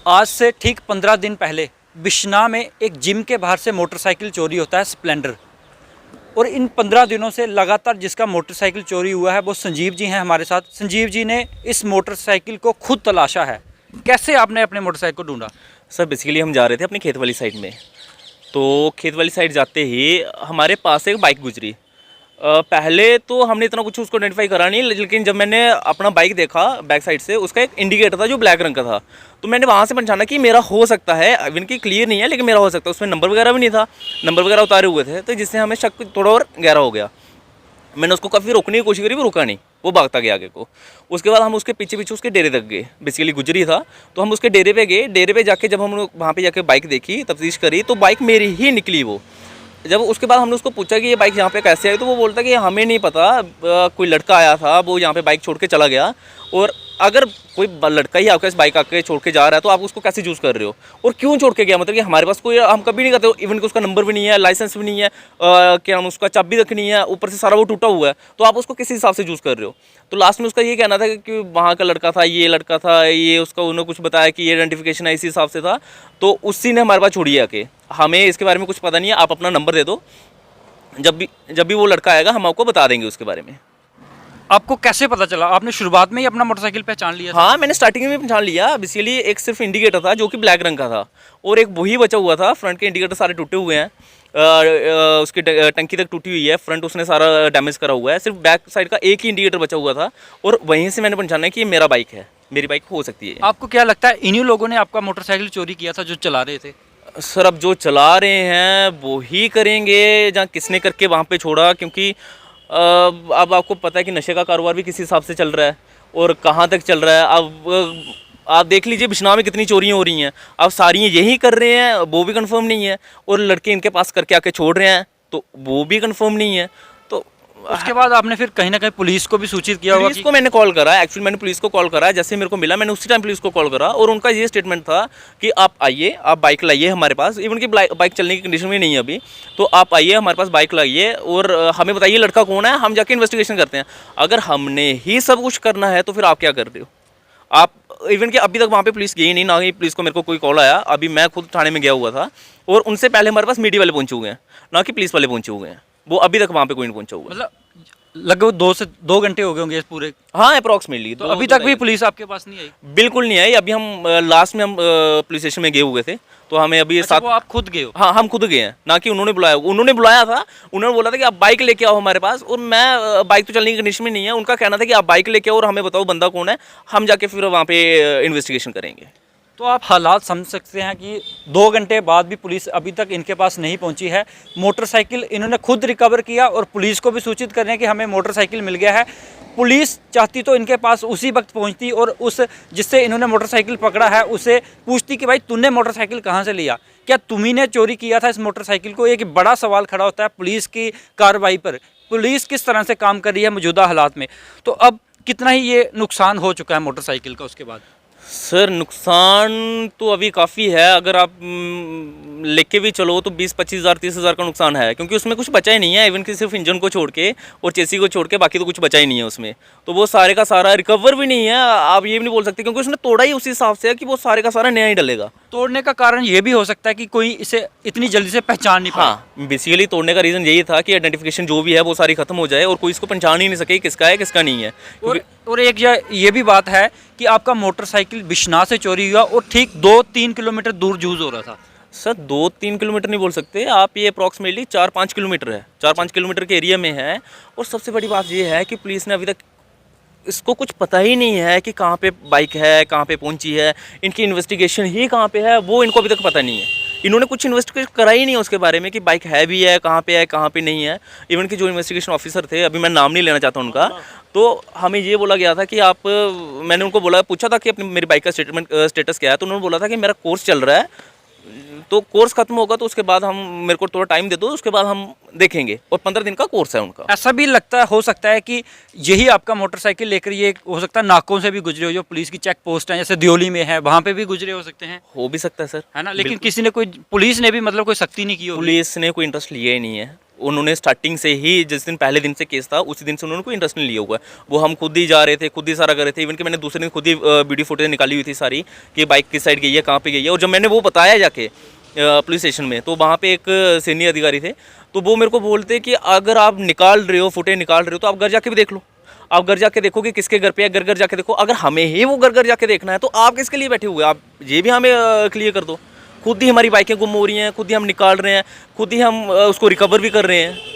आज से ठीक 15 दिन पहले बिश्नाह में एक जिम के बाहर से मोटरसाइकिल चोरी होता है, स्प्लेंडर। और इन 15 दिनों से लगातार जिसका मोटरसाइकिल चोरी हुआ है वो संजीव जी हैं हमारे साथ। संजीव जी ने इस मोटरसाइकिल को खुद तलाशा है। कैसे आपने अपने मोटरसाइकिल को ढूंढा? सर बेसिकली हम जा रहे थे अपनी खेत वाली साइड में, तो खेत वाली साइड जाते ही हमारे पास एक बाइक गुजरी। पहले तो हमने इतना कुछ उसको आइडेंटिफाई करा नहीं, लेकिन जब मैंने अपना बाइक देखा बैक साइड से, उसका एक इंडिकेटर था जो ब्लैक रंग का था, तो मैंने वहाँ से पहचाना कि मेरा हो सकता है, इवन की क्लियर नहीं है लेकिन मेरा हो सकता है। उसमें नंबर वगैरह भी नहीं था, नंबर वगैरह उतारे हुए थे, तो जिससे हमें शक थोड़ा और गहरा हो गया। मैंने उसको काफ़ी रोकने की कोशिश करी, वो रुका नहीं, वो भागता गया आगे को। उसके बाद हम उसके पीछे पीछे उसके डेरे तक गए, बेसिकली गुजरी था, तो हम उसके डेरे पे गए। डेरे पे जाके जब हम वहाँ पे जाके बाइक देखी, तफ्तीश करी, तो बाइक मेरी ही निकली वो। जब उसके बाद हमने उसको पूछा कि ये बाइक यहाँ पे कैसे आई, तो वो बोलता कि हमें नहीं पता, कोई लड़का आया था, वो यहाँ पे बाइक छोड़ के चला गया। और अगर कोई लड़का ही आपके बाइक आके छोड़ के जा रहा है तो आप उसको कैसे यूज़ कर रहे हो और क्यों छोड़ के गया? मतलब कि हमारे पास कोई, हम कभी नहीं करते, इवन कि उसका नंबर भी नहीं है, लाइसेंस भी नहीं है, क्या हम उसका चाबी तक नहीं है, ऊपर से सारा वो टूटा हुआ है, तो आप उसको किस हिसाब से यूज़ कर रहे हो? तो लास्ट में उसका ये कहना था कि वहाँ का लड़का था, ये लड़का था, ये उसका उन्होंने कुछ बताया कि ये आइडेंटिफिकेशन है, इसी हिसाब से था। तो उसी ने हमारे पास छोड़ी आके, हमें इसके बारे में कुछ पता नहीं है, आप अपना नंबर दे दो, जब भी वो लड़का आएगा हम आपको बता देंगे उसके बारे में। आपको कैसे पता चला? आपने शुरुआत में ही अपना मोटरसाइकिल पहचान लिया था? हाँ, मैंने स्टार्टिंग में पहचान लिया। बेसिकली एक सिर्फ इंडिकेटर था जो कि ब्लैक रंग का था, और एक वही बचा हुआ था। फ्रंट के इंडिकेटर सारे टूटे हुए हैं, उसकी टंकी तक टूटी हुई है, फ्रंट उसने सारा डैमेज करा हुआ है, सिर्फ बैक साइड का एक ही इंडिकेटर बचा हुआ था, और वहीं से मैंने पहचाना कि ये मेरा बाइक है, मेरी बाइक हो सकती है। आपको क्या लगता है इन्हीं लोगों ने आपका मोटरसाइकिल चोरी किया था जो चला रहे थे? सर अब जो चला रहे हैं वो ही करेंगे, जहाँ किसने करके वहाँ पे छोड़ा, क्योंकि अब आपको पता है कि नशे का कारोबार भी किस हिसाब से चल रहा है और कहाँ तक चल रहा है। अब आप देख लीजिए बिश्नाह में कितनी चोरियाँ हो रही हैं, अब सारी यही कर रहे हैं, वो भी कंफर्म नहीं है, और लड़के इनके पास करके आके छोड़ रहे हैं, तो वो भी कंफर्म नहीं है। तो उसके बाद आपने फिर कहीं ना कहीं पुलिस को भी सूचित किया होगा? पुलिस को मैंने कॉल करा, एक्चुअली मैंने पुलिस को कॉल करा, जैसे मेरे को मिला मैंने उसी टाइम पुलिस को कॉल करा, और उनका ये स्टेटमेंट था कि आप आइए, आप बाइक लाइए हमारे पास, इवन की बाइक चलने की कंडीशन में नहीं है अभी, तो आप आइए हमारे पास बाइक लाइए और हमें बताइए लड़का कौन है, हम जाके इन्वेस्टिगेशन करते हैं। अगर हमने ही सब कुछ करना है तो फिर आप क्या कर रहे हो? आप इवन कि अभी तक वहाँ पे पुलिस गई नहीं, ना ही पुलिस को मेरे को कोई कॉल आया। अभी मैं खुद थाने में गया हुआ था, और उनसे पहले हमारे पास मीडिया वाले पहुँचे हुए हैं, ना कि पुलिस वाले पहुँचे हुए हैं। वो अभी तक वहाँ पे कोई नहीं पहुँचा हुआ। मतलब लगभग 2 घंटे हो गए होंगे इस पूरे? हाँ, अप्रॉक्सीमेटली। तो अभी तक भी पुलिस आपके पास नहीं आई? बिल्कुल नहीं आई। अभी हम लास्ट में हम पुलिस स्टेशन में गए हुए थे, तो हमें अभी अच्छा, साथ। वो आप खुद गए हो? हाँ, हम खुद गए हैं, ना कि उन्होंने बुलाया। उन्होंने बुलाया था, उन्होंने बोला था कि आप बाइक लेके आओ हमारे पास, और मैं बाइक तो चलने की कंडीशन में नहीं है। उनका कहना था कि आप बाइक लेके आओ और हमें बताओ बंदा कौन है, हम जाके फिर वहाँ पे इन्वेस्टिगेशन करेंगे। तो आप हालात समझ सकते हैं कि 2 घंटे बाद भी पुलिस अभी तक इनके पास नहीं पहुंची है। मोटरसाइकिल इन्होंने खुद रिकवर किया और पुलिस को भी सूचित कर रहे हैं कि हमें मोटरसाइकिल मिल गया है। पुलिस चाहती तो इनके पास उसी वक्त पहुंचती और उस जिससे इन्होंने मोटरसाइकिल पकड़ा है उसे पूछती कि भाई तूने मोटरसाइकिल कहाँ से लिया, क्या तुम्ही ने चोरी किया था इस मोटरसाइकिल को? एक बड़ा सवाल खड़ा होता है पुलिस की कार्रवाई पर। पुलिस किस तरह से काम कर रही है मौजूदा हालात में? तो अब कितना ही ये नुकसान हो चुका है मोटरसाइकिल का उसके बाद? सर नुकसान तो अभी काफ़ी है। अगर आप लेके भी चलो तो 20-25 हज़ार 30 हज़ार का नुकसान है, क्योंकि उसमें कुछ बचा ही नहीं है। इवन कि सिर्फ इंजन को छोड़ के और चेसी को छोड़ के बाकी तो कुछ बचा ही नहीं है उसमें। तो वो सारे का सारा रिकवर भी नहीं है, आप ये भी नहीं बोल सकते, क्योंकि उसने तोड़ा ही उसी हिसाब से है कि वो सारे का सारा नया ही डलेगा। तोड़ने का कारण ये भी हो सकता है कि कोई इसे इतनी जल्दी से पहचान नहीं पाया। हाँ, बेसिकली तोड़ने का रीज़न यही था कि आइडेंटिफिकेशन जो भी है वो सारी खत्म हो जाए और कोई इसको पहचान ही नहीं सके किसका है किसका नहीं है। और एक ये भी बात है कि आपका मोटरसाइकिल बिश्नाह से चोरी हुआ और ठीक 2-3 किलोमीटर दूर यूज हो रहा था। सर 2-3 किलोमीटर नहीं बोल सकते आप, ये अप्रॉक्सीमेटली 4-5 किलोमीटर है, 4-5 किलोमीटर के एरिया में है। और सबसे बड़ी बात ये है कि पुलिस ने अभी तक इसको कुछ पता ही नहीं है कि कहाँ पे बाइक है, कहाँ पे पहुँची है, इनकी इन्वेस्टिगेशन ही कहाँ पे है वो इनको अभी तक पता नहीं है। इन्होंने कुछ इन्वेस्टिगेशन करा ही नहीं है उसके बारे में कि बाइक है भी है, कहाँ पे नहीं है। इवन कि जो इन्वेस्टिगेशन ऑफिसर थे, अभी मैं नाम नहीं लेना चाहता उनका, तो हमें ये बोला गया था कि आप, मैंने उनको पूछा था कि अपनी मेरी बाइक का स्टेटस क्या है, तो उन्होंने बोला था कि मेरा कोर्स चल रहा है, तो कोर्स खत्म होगा तो उसके बाद हम, मेरे को थोड़ा टाइम दे दो, उसके बाद हम देखेंगे। और 15 दिन का कोर्स है उनका। ऐसा भी लगता है, हो सकता है कि यही आपका मोटरसाइकिल लेकर ये हो सकता है नाकों से भी गुजरे हो, जो पुलिस की चेक पोस्ट है जैसे दियोली में है, वहाँ पे भी गुजरे हो सकते हैं। हो भी सकता है सर, है ना, लेकिन किसी ने कोई, पुलिस ने भी मतलब कोई सख्ती नहीं की होगी। पुलिस ने कोई इंटरेस्ट लिया ही नहीं है। उन्होंने स्टार्टिंग से ही, जिस दिन पहले दिन से केस था उसी दिन से उन्होंने कोई इंटरेस्ट नहीं लिया हुआ है। वो हम खुद ही जा रहे थे, खुद ही सारा कर रहे थे। इवन कि मैंने दूसरे दिन खुद ही वीडियो फुटेज निकाली हुई थी सारी कि बाइक किस साइड गई है, कहाँ पे गई है। और जब मैंने वो बताया जाके पुलिस स्टेशन में, तो वहाँ पे एक सीनियर अधिकारी थे, तो वो मेरे को बोलते कि अगर आप निकाल रहे हो, फुटेज निकाल रहे हो, तो आप घर जाके भी देख लो। आप घर जाके देखो कि किसके घर पे है, घर घर जाके देखो। अगर हमें ही वो घर घर जाके देखना है तो आप किसके लिए बैठे हुए हैं? आप ये भी हमें क्लियर कर दो। खुद ही हमारी बाइकें गुम हो रही हैं, खुद ही हम निकाल रहे हैं, खुद ही हम उसको रिकवर भी कर रहे हैं।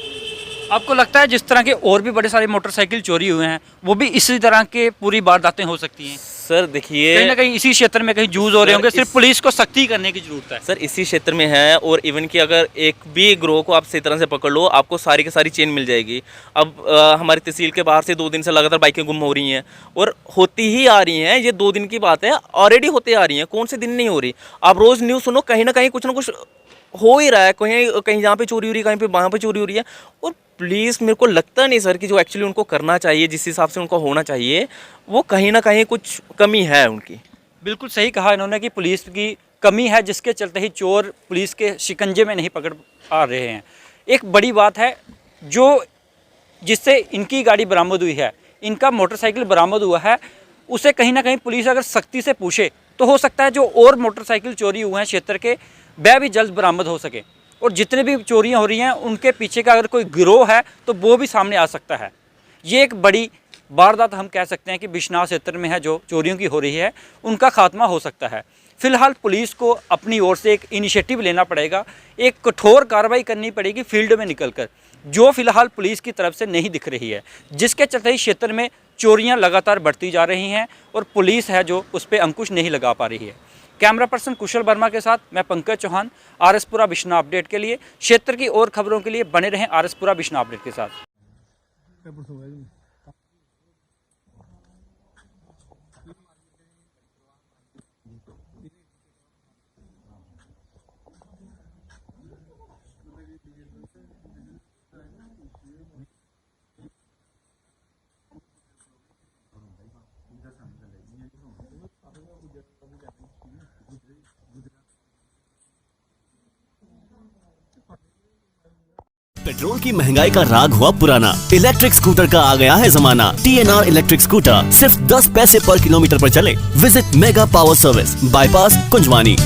आपको लगता है जिस तरह के और भी बड़े सारे मोटरसाइकिल चोरी हुए हैं वो भी इसी तरह के पूरी वारदातें हो सकती हैं? सर देखिए, कहीं ना कहीं इसी क्षेत्र में कहीं यूज हो रहे होंगे, सिर्फ पुलिस को सख्ती करने की जरूरत है। सर इसी क्षेत्र में है। और इवन कि अगर एक भी ग्रोह को आप सही तरह से पकड़ लो, आपको सारी की सारी चेन मिल जाएगी। अब हमारी तहसील के बाहर से 2 दिन से लगातार बाइकें गुम हो रही हैं और होती ही आ रही हैं। ये 2 दिन की बात है, ऑलरेडी होते आ रही हैं, कौन से दिन नहीं हो रही। आप रोज़ न्यूज़ सुनो, कहीं ना कहीं कुछ ना कुछ हो ही रहा है। कहीं कहीं जहाँ पे चोरी हो रही है, कहीं पे वहाँ पे चोरी हो रही है। और पुलिस, मेरे को लगता नहीं सर कि जो एक्चुअली उनको करना चाहिए, जिस हिसाब से उनको होना चाहिए, वो कहीं ना कहीं कुछ कमी है उनकी। बिल्कुल सही कहा इन्होंने कि पुलिस की कमी है, जिसके चलते ही चोर पुलिस के शिकंजे में नहीं पकड़ पा रहे हैं। एक बड़ी बात है जो जिससे इनकी गाड़ी बरामद हुई है, इनका मोटरसाइकिल बरामद हुआ है, उसे कहीं ना कहीं पुलिस अगर सख्ती से पूछे तो हो सकता है जो और मोटरसाइकिल चोरी हुए हैं क्षेत्र के, वह भी जल्द बरामद हो सके। और जितने भी चोरियां हो रही हैं उनके पीछे का अगर कोई गिरोह है तो वो भी सामने आ सकता है। ये एक बड़ी वारदात हम कह सकते हैं कि बिश्नाह क्षेत्र में है जो चोरियों की हो रही है, उनका खात्मा हो सकता है। फिलहाल पुलिस को अपनी ओर से एक इनिशिएटिव लेना पड़ेगा, एक कठोर कार्रवाई करनी पड़ेगी फील्ड में निकलकर, जो फिलहाल पुलिस की तरफ से नहीं दिख रही है, जिसके चलते ही क्षेत्र में चोरियां लगातार बढ़ती जा रही हैं और पुलिस है जो उस पर अंकुश नहीं लगा पा रही है। कैमरा पर्सन कुशल वर्मा के साथ मैं पंकज चौहान, आरएसपुरा बिश्नाह अपडेट के लिए। क्षेत्र की और खबरों के लिए बने रहें आरएसपुरा बिश्नाह अपडेट के साथ। पेट्रोल की महंगाई का राग हुआ पुराना, इलेक्ट्रिक स्कूटर का आ गया है जमाना। TNR इलेक्ट्रिक स्कूटर सिर्फ 10 पैसे पर किलोमीटर पर चले। Visit mega power service, bypass Kunjwani.